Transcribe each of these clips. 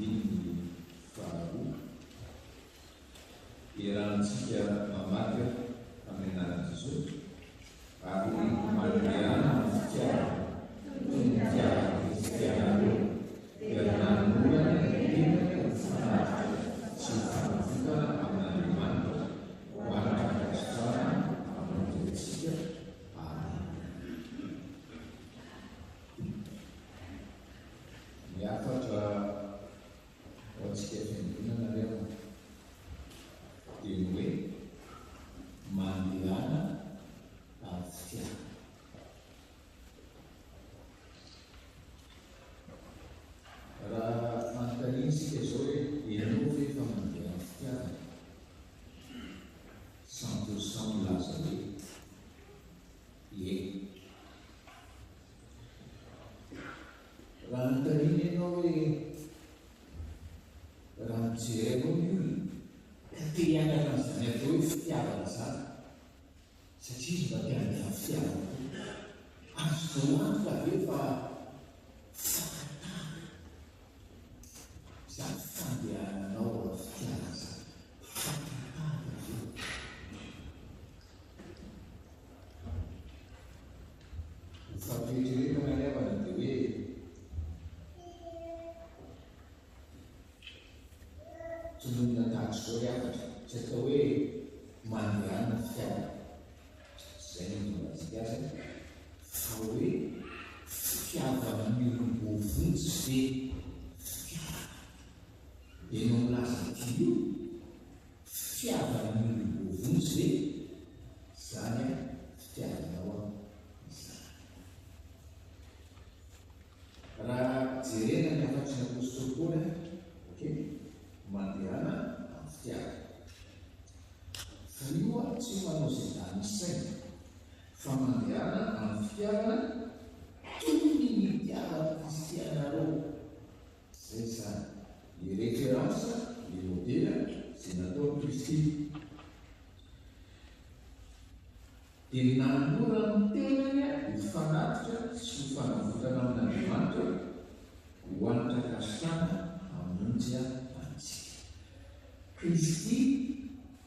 andininy faharoa irahantsika mamaky amin'ny anarany Jesosy ary mandeana fitiava kristianareo herinarolana inany fanahy sy fanavokana amin'Andriamanitra hoanatra kasitsara amin'ntsika. Miafatra ho antsika fiangonana reo dia ny hoe mandeana amin'ny fitiava. Raha manontaniana isika izao hoe ianao ve efa mandeha amin'ny fitiavana? 100% milaza hoe ie. Raha manontaniana ianao hoe raha mijerenao ny olona ka te hianatra an'izany atao hoe fitiavana zany satria izy mba te handeha amin'ny fitiavana azonao antoka ve fa zany fandehananao amin'ny fitiavana zany fatatahaka ve? Ny fampietreretana aniavana dia hoe tononina tahak'izao hiafatra tsy atao hoe mandehana fitiavana zay ny tongatsika azy fa hoe fitiavana milom-bovonjy ve fitiavana ianao milaza ty io fitiavana milom-bovonjy ve zany a fitiavanao izany. Raha jerena ny afatsy ny apôstôly Paoly mandehana amin'ny fitiavana fa io a tsy manao izay zany saina fa mandehana amin'ny fitiavana toy ny mitiavana kristianareo zay zany ny référence ny modèle zay nataony Kristy dia nanolora ny tenany ho fanatitra sy ho fanavotana amin'Andriamanitra hoanitra kasana hamonjy Kristy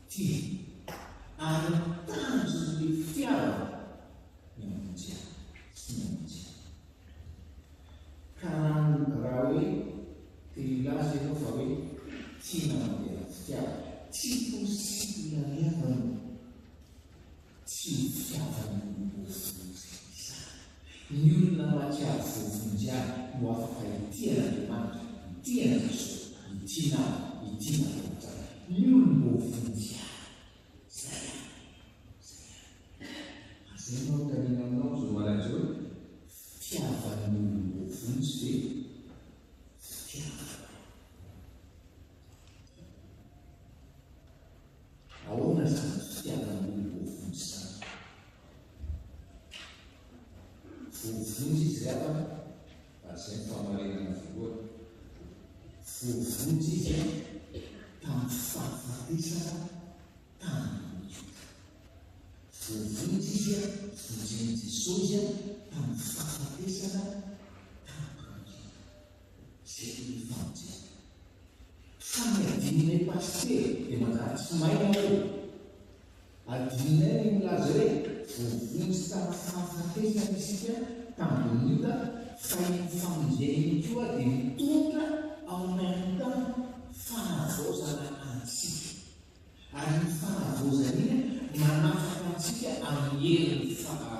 tia ary tanjon'ny fitiavana ny hamonjy sy ny hamonjy. Ka raha hoe te hilaza ianao fa hoe tiana mandeha fitiavana tsy posibla aniavana tsy fitiavana ny vovonjy izany. Ny olona mahatsiaro vovonjy any no afaka hitian'Andriamanitra, hitiana Jesosy, hitiana ny olom-bovonjy zay azay nao tanina aminao zao malaza hoe fitiavana ny olom-bovonjy ve fitiavana. Ahoana zany fitiavana ny olom-bovonjy zany? Vovonjy izy avana ary zay ny famarinana voalohany vovonjy izy tamin'ny fahafatesana tamin'ny Juda. Vovonjy izy vonjeny Jesosy tamin'ny fahafatesana tamin'ny Juda. Zay ny famonjena. Fa ny adinonay paster dia manjary tsy maina hoe adinonay ny milaza hoe vovonjy tamin'ny fahafatesana isika tamin'ny Juda fa iny famonjena iny koa dia mitondra ao même temps fanavozana antsika ary ny fanavozana iny manafaka antsika amin'ny herin'ny fotana.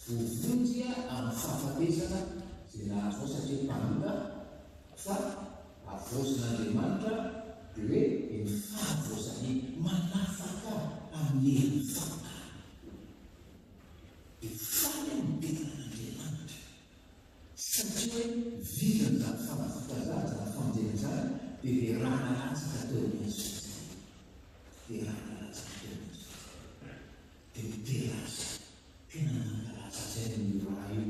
Vovonjy amin'ny fahafatesana zay nahazo satria mpanoka fa avozan'Andriamanitra dia hoe ny fahavozany manafaka amin'ny herin'ny fotana. Dia faly amin'ny tenan'Andriamanitra satria hoe vidiny zany fanafaka zany zany famonjena zany dia verana latsaka teo amin'izy dia verana latsaka teo amin'izy dia miterazy tena mankalaza zay ny raha io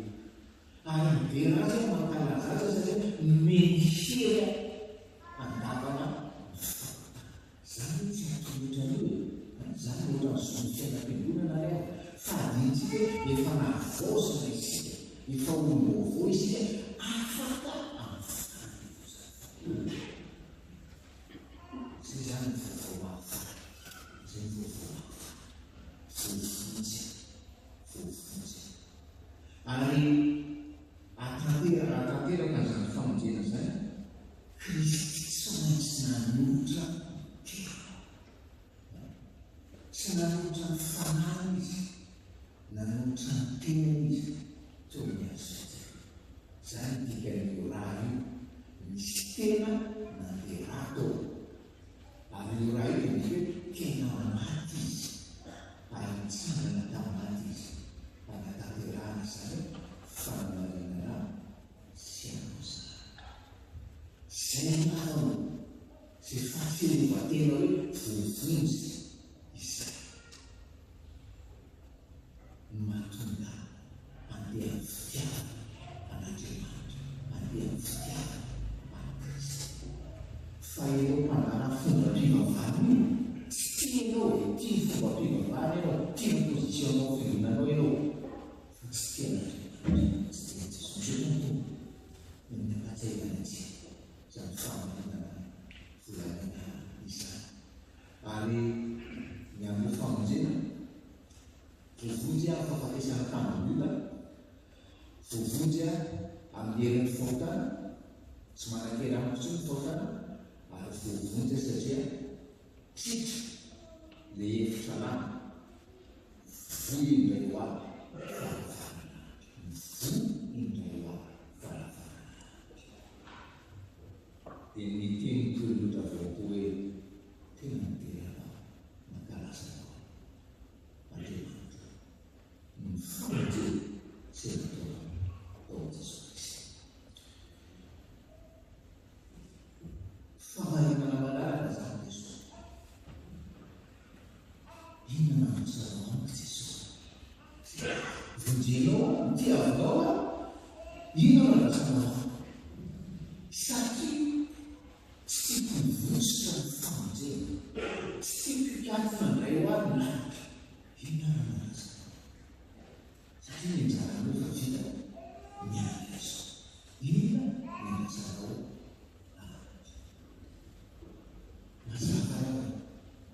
ary miterazy mankalaza azy satria menisery andavana zany tsy atolotra io zany ohatra ny zony fiainam-piangonana reo fa adintsika efa navozana isika efa olom-baovao isika afaka amin'ny Ary atanteraka zany famonjena zay, Kristy tsy maintsy nanolotra kely. Tsy nanolotra ny fanahy izy, nanolotra ny tenany izy, teo miazo zany dikan'io raha io, misy tena nandeha raha tao. Ary io raha io misy hoe tena manaty izy, ary mitsangana tamanaty izy. Anatanterahana zany fanomarinana sy anosana. Zay natao zay fahafiarovatena hoe vovonjy izay mahatonga andeha amin'ny fitiavana an'Andriamanitra, andeha amin'ny fitiavana an'i Kristy. Fa ianao mpandala fomba mpivavahana io, tsy tianao tia fomba mpivavahana ianao, tia ny pozisionao firinanao ianao, fa tsy tiana tsy tia Jesosy ianao ny ampatsahivana atsika zany famoronana volanina izany. Ary ny amin'ny famonjena, vovonjy afa fampiasana tambon'olona, vovonjy amin'ny herin'ny fahotana, tsy manan-kera amiko tsy ny fahotana, ary vovonjy satria tritra le hevitra lana, voy indray ho avy farafarana, voy indray ho avy farafarana. Dia ny teny tolotra vaoko hoe tena niterana mankarazanao Andriamanitra ny famonjena sy natao tao Jesosy Kristy. Famarinana malalaka zany Jesosy. Inona nanotsanao amiko Jesosy? Vonjenao, mitiavinao a, inona nanotsanao? Satria tsy mpivositra ny famonjena, tsy mpikatona indray ho avy lanitra. Inona nanotsanao? Satria ny anjaranao fa vita miala izy. Inona nanotsanao? Mazava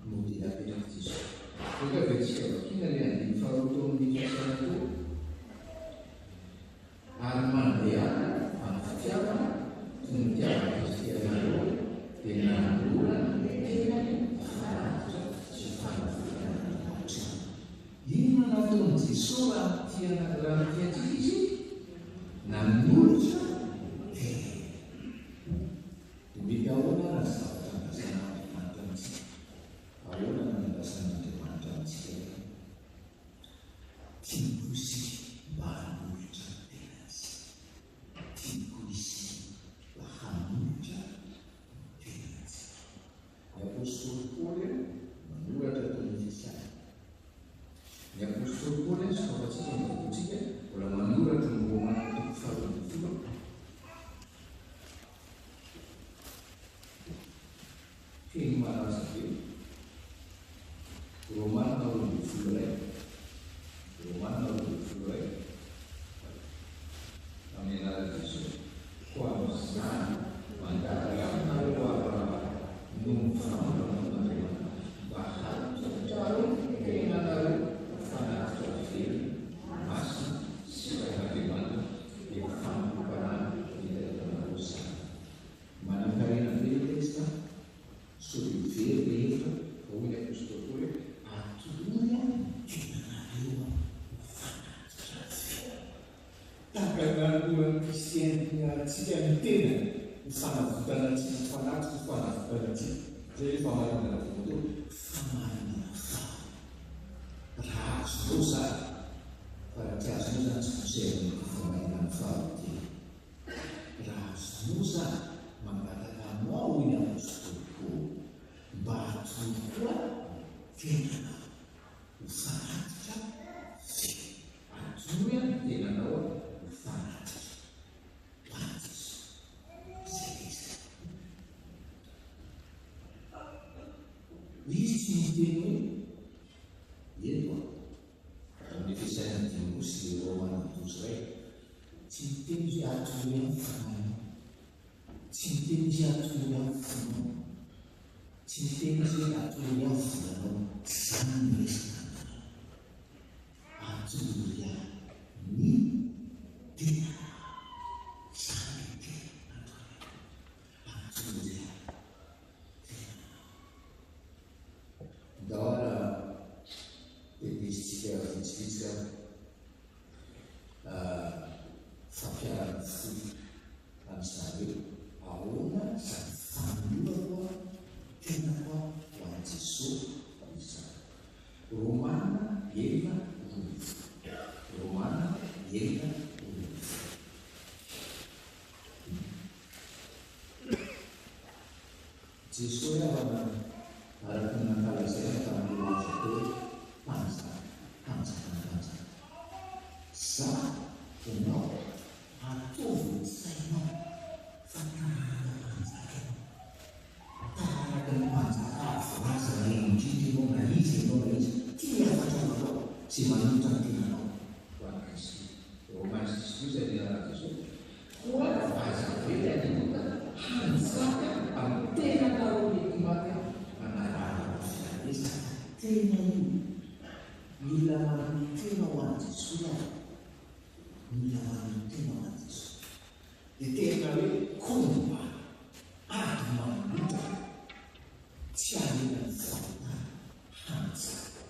modely apetraka Jesosy. Oka vetsika vakina le andiny faharoa amin'ny fiasana koa. Ary mandeha amin'ny fitiavana, toy ny tiavana Kristy anareo, dia nanolorana fanatitra sy fanafiana hatrany. Inona nataon'i Jesosy raha tiantsika izy? Nanolotra tena. Dia mety ahoana raha zavatra andrasana Andriamanitra amintsika? Ahoana nandrasana Andriamanitra amintsika? Tiako izy mba hanolotra ny tenany. Tiako izy mba hanolotra ny tenany. Ny apôstôly Paoly manoratra tao amin'ny Efesiana. Ny apôstôly Paoly sokafatsika ny vakoantsika mbola manoratra ny Romana toko faharoa ambin'ny folo. Teny malaza be. Romana roa ambin'ny folo iray. Romana roa ambin'ny folo iray. Amin'ny anaran'i Jesosy. Ho amin'izany mandakareo Abrahama no famantaran'Andriamanitra mba hahatraro tenanareo fanatitra fely masina sy Andriamanitra dia fampiparana hitanareo samy. Manan-karena be ny testa, so very rehetra, hoy ny apôstôly Paoly atoloya tenanareo fanatitra fely. Takanareo kristianina antsika ny tenany, ny fanavotana antsika, ny fanatitra ny fanavotana antsika. Zay hoe famarinana voalohany, famarinana faho. Raha azonao zany, fa raha tsy azonao zany tsy poserina famarinana faho ty. Raha azonao zany, mangataka anao hoy ny apôstôly Paoly, mba hatolo koa tenanao ho fanatitra fely. Atoloya tenanao ho fanatitra. Izy tsy miteny hoe eto amin'ny Efesiana 5 sy Romana 12 iray, tsy miteny hoe atoloya amin'ny fananao, tsy miteny hoe atoloya amin'ny fonao, tsy miteny hoe atoloya amin'ny volanao. Zany ny resaka atoloya ny fiarana foy amin'izany hoe ahoana izany fanoloana tena koa ho an'i Jesosy izany. Romana 11:9. Romana 11:9. Jesosy avana araka ny nankalazaina tamin'ny loza teo panjaka. Za ianao ataovy ny sainao fa tarahana panjaka ianao. Tarahaka ny panjaka avoazana indrindra ianao na izy tia afatra anao tsy manotra ny tenanao ho an'i Kristy. Romana 6:12 ny raha Jesosy. Ho avazana hoe anao hanjaka amin'ny tena naromety maty manarahana fiaresana tena io. Mila manana tena ho an'i Jesosy aho. Mila manana tena ho an'i Jesosy. Dia tena hoe komba ady manolotra tsy alina ny fahotana hanjaka.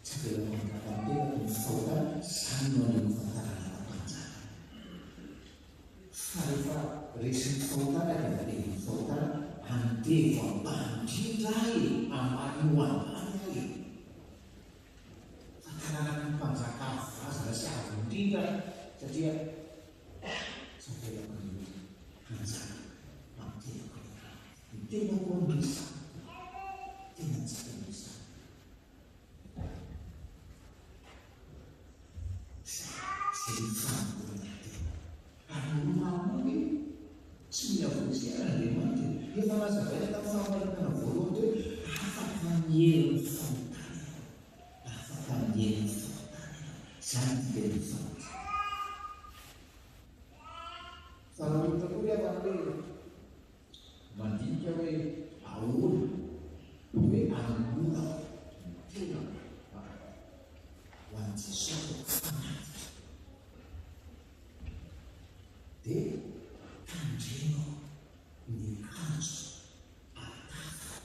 Tsy tena manatantena ny fahotana izany no an'io fantarana panjaka. Fa rehefa resin'ny fahotana dia ny fahotana andevo ambandrindra ambany ho ambany fantarana ny panjaka avazana sy avo indrindra satria safelako ny hanjaka amtenako ny tena koa misa tena ntsika misa zay fanamborana tena ary olomamony tsy miavotsy Andriamanitra efa mazavaina tamin'ny fahamarinana voalohany hoe afaka mihery ny fahotana afaka mihery ny fahotana izany dia ny fahotana. Fa raha ohatra koa rehefa hoe mandinika hoe ahoana hoe anomora tena ho an'i Jesosy fanatika dia tandremo ny akanjo atafa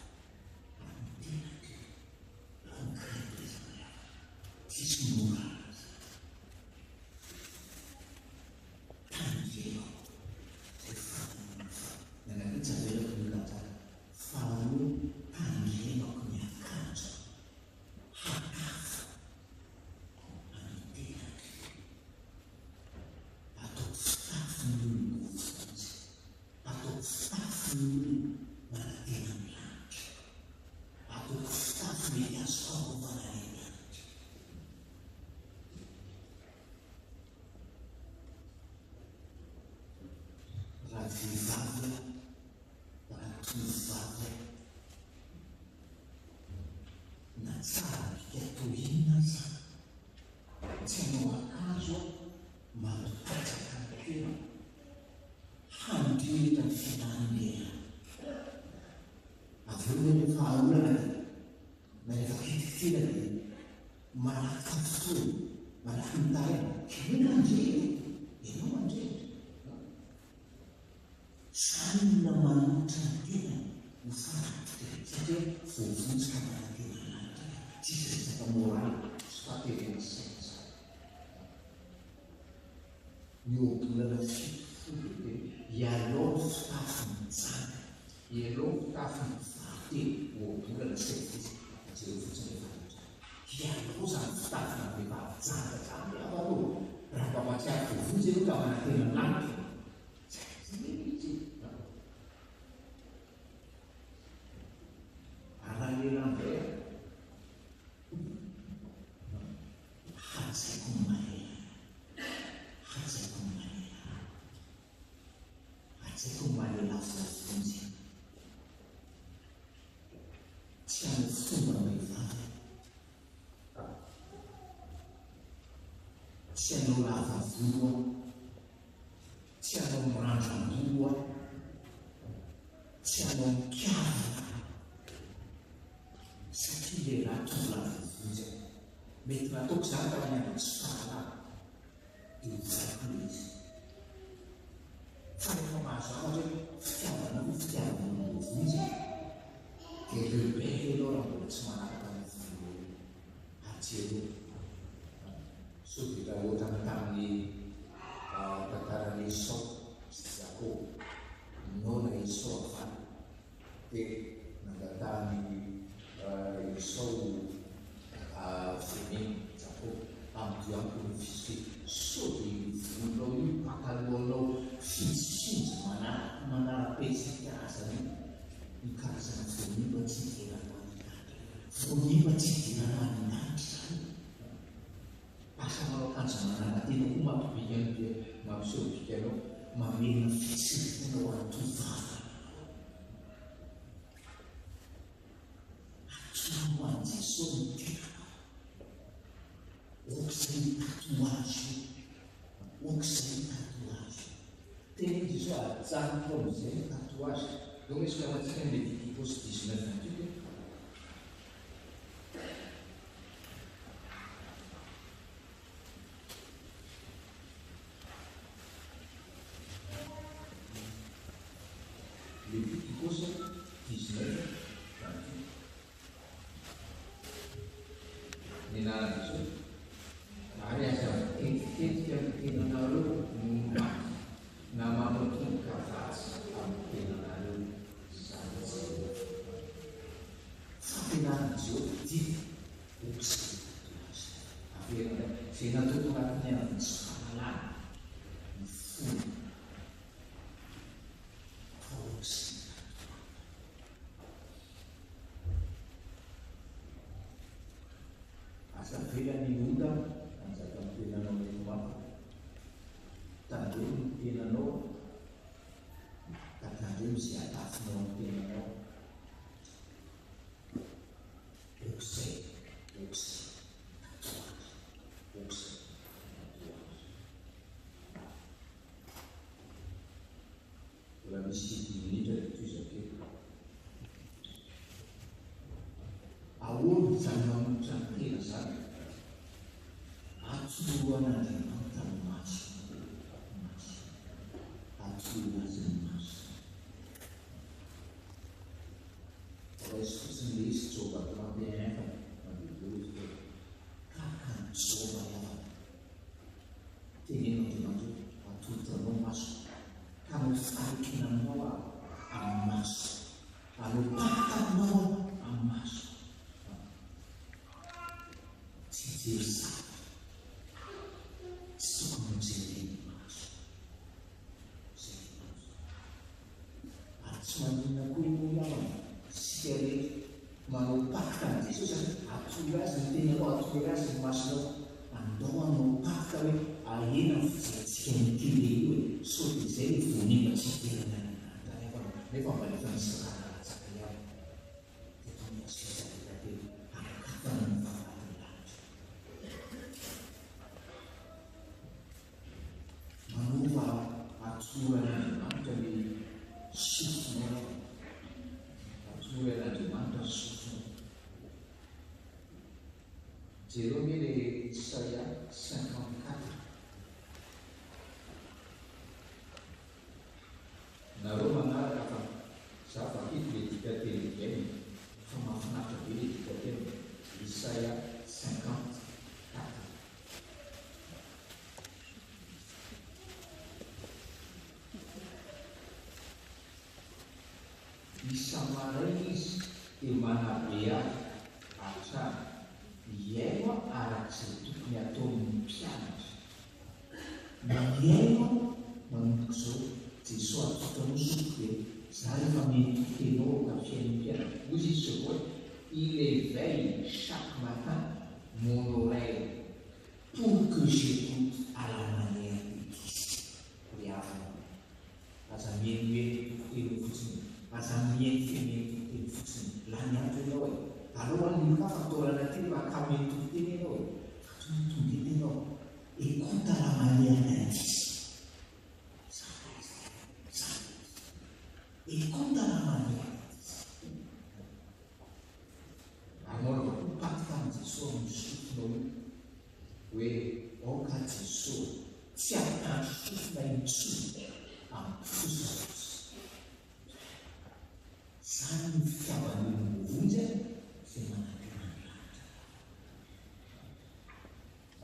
amin'ny tenako konkretizana tsisy mora tandremo zay nanakitsavelaky ny latara faharoa tandremako ny akanjo hatafa amin'ny tenako ataoko fitafy ny olongovo fotsy ataoko fitafy ny olona manatena ny lanitra ataoko fitafy mety azo faharovana ny lanitra. Raha vehivavy raha tovovavy na tsara mikatohina aza tsy hanao akanjo mampipatsaka ny tena handrehitra ny fianan'olena. Avy eo hoe fahaolana dia na rehefa kitikina dia malaka fotoana malaka ny taraina hoe mandrehitra ianao mandrehitra izany na manotra ny tena ho fanatitra satria voavotsika manatena lanitra tsisy resaka moraly sy fahaterena saina miobolana fitofolo dia ialao fitafy mijana ialao fitafy mivate obolana saifisy jereo fotsiny rehefa ialao zany fitafy na vehivavy janga zany avaloha raha mba mahatsiaro voavotsy aloha ka manatena lanitra arahanelan'izay hajaiko ny manera hajaiko ny manera hajaiko ny manera voavonjy tsy amin'ny fomba vehivavy tsy hanao lava volo tsy hanao mirandram-bolo tsy hanao mikavana satria lehilahy tonga lavavonjy mety nataoko izany tamin'ny andro tsy fahalala dia hozako izy fa rehefa mahazo zavatra hoe fitiavana ho fitiavana vonjy dia rebelle ianao raha mbola tsy manaraka ny volo atsero so dia raha ohatra tamin'ny tantaran'ny dia nangatany Esau veneny Jacob am'diako ny fisy sao dia volonao io pakalohanao fitsitsitsy manara-pesika azany ny karazana vonimba tsy hidirana vonimba tsy hidirana amin'andry zany asa manao akanjo manana-tena koa mampibikany dia mampiseho bikanao mamena fitsitsina ho antovava atsoho any Jesosy ny tenanao okizay tatoazo okizay tatoazo tena izy iso atsaroko amin'izay tatoazo donc misy karahantsika ny Léviticos 19:28 Léviticos 19:28 nenarany izy ary aza tetitetika amin'ny tenanareo na mampatomboka vatsy amin'ny tenanareo zany fampianarana Jehovah dia okizay averana izay natao anatiny amin'ny tsy fahalalana ny fony okizay asa velany onda anjaka ny tenanao mety mapa tandreo ny tenanao ka tandreo izay atafinao ny tenanao okizay okizay mbola misy 10 minitra dia toy zakeo ahoana zany mamotra ny tena zany atsoroan'Andriamanitra ny maso atsoro azy ny maso raisy fotsiny le izy Jehova 31 mandeha kaka ny Jehova iavana tenenao Andriamanitra atolotanao maso ka mifarekenanao amin'ny maso alopakatanao amin'ny maso tsy jery tsy tokony mijereny maso zay maso ary tsy maninona koa io iavana sika rehetra manao pakta ny Jesosy zany atory azy ny tenanao atory azy ny masonao andao anao pakta hoe ahena ny fijerentsika ny kely io hoe sao dia izay ny vonimba tsy hidirana nefa mba efa misy kakaratsaka ihany dia toy ny azo fizareta telo akatana ny vavahany lanitra manova atsoran'Andriamanitra ny sofonao atsoran'Andriamanitra ny sofonao jereo me le Isaia 54 nareo manaraka fa za vakito le dikateny igany fa mahafinaritra be le dikateny Isaia 54 isamaray izy dia manabe azy atrany iaino arak'izay tokony ataon'ny mpianatra miaino manomboka izao Jesosy atotranao soko dia za rehefa mentotenao ka fiain'ny mpianatra ozy izy zao hoe il éveille chaque matin mon oreille pour que j'écoute à la manière de Christ le avana aza mienoeno telo fotsiny aza mienofementoteny fotsiny la mianto ianao e alohan'ny ka fatorana teny mba kamentoteny ianao e fatontonga ianao écoute à la manière de Christ écoute à la manière anao koa pakta ny Jesosy amin'ny sofonao io hoe aoka Jesosy tsy akanjo sofina intsony amin'ny fosina zany ny fitiavan'ny vonjy izay manampy n'Andriamanitra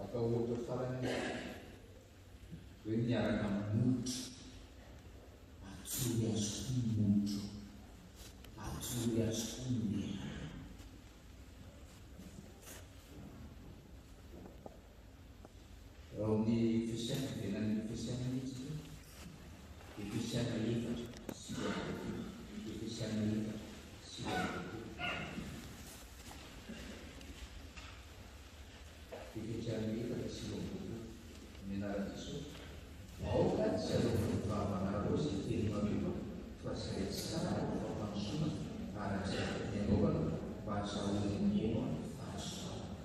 atao ohatra farany hoe miaraka molotra atsory azo koa molotro furia scombina. Raha ny fisiana venan'ny fisiana izy dia fisiana efatra sy dia fisiana efatra sy fisiana efatra sy menaraka aoka tsy alovavana sy teny mameno fa zay tsara fampanosona araky nanaovana mba azahoany mino fahasoavana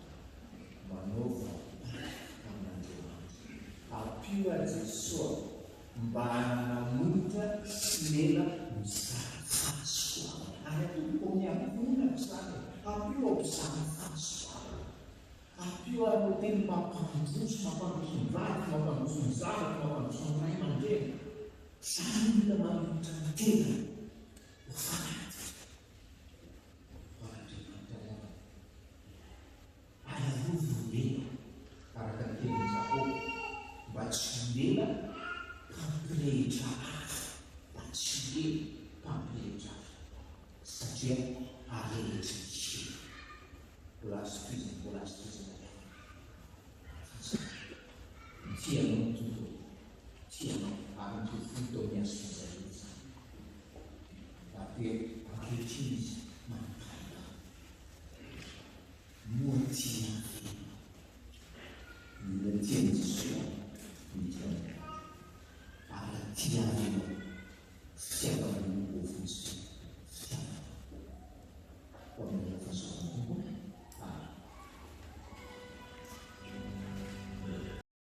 manaova amin'androany apio a Jesosy mba hanamonitra sy lela mizary fahasoavana ary atombo miankonina mizary apio amizary fahasoavana apio anao teny mampandroso mampandroso ny vady mampandroso ny zavatra mampandroso ny ray aman-dreny zany mila manomitra ny tena ho fanaty hoan'Andriamanitra ayarovonena araka ny teny Jakoba mba tsy lela mpampirehitra hafa mba tsy lela mpampirehitra hafa satria arehitra ny mbola azotizana tianao ny tontolo tianao ary ny tontolo tao miazo fizarety zany. Ankehitriny izy